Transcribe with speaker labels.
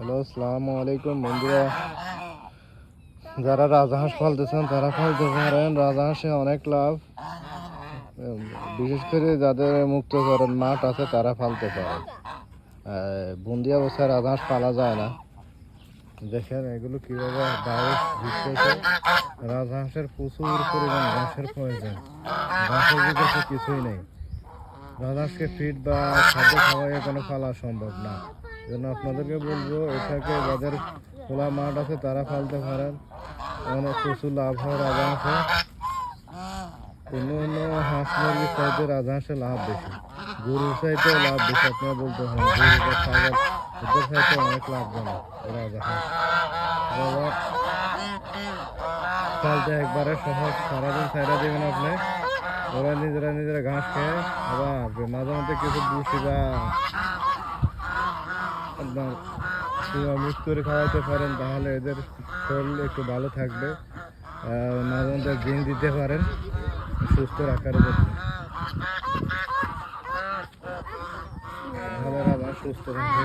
Speaker 1: Hello, আসসালামু আলাইকুম বন্ধুরা। যারা রাজহাঁস পালতেছেন তারা পালতে পারেন। রাজহাঁসে অনেক লাভ, বিশেষ করে যাদের মুক্তকরণ মাঠ আছে তারা পালতে পারে। বন্দি অবস্থায় রাজহাঁস পালা যায় না। দেখেন এগুলো কীভাবে বাইরে ঘুরতেছে। রাজহাঁসের প্রচুর পরিমাণ ঘাসের প্রয়োজন, ঘাসের বিকল্প কিছুই নেই। রাজহাঁসকে ফিড বা খাদ্য খাওয়াইয়ে কোনো পালা সম্ভব না। জন্য আপনাদেরকে বলবো, এটাকে যাদের খোলা মাঠ আছে তারা পালতে পারেন। অনেক প্রচুর লাভ হয় রাজহাঁসে। অন্য হাঁস মুরগির চাইতে রাজহাঁসে লাভ বেশি, গরুর চাইতেও লাভ বেশি। আপনারা বলতে পারেন গরু বা ছাগল এদের চাইতে অনেক লাভজনক রাজহাঁস। পালতে একবারে সহজ, সারাদিন ছাইড়া দেবেন আপনি, ওরা নিজেরা ঘাস খেয়ে আবার মাঝে মধ্যে কিছু ভুসি বা আপনার মিক্স করে খাওয়াতে পারেন, তাহলে এদের শরীর একটু ভালো থাকবে। মাঝে মধ্যে জিঙ্ক দিতে পারেন সুস্থ রাখার জন্য, তাহলে আবার সুস্থ থাকবে।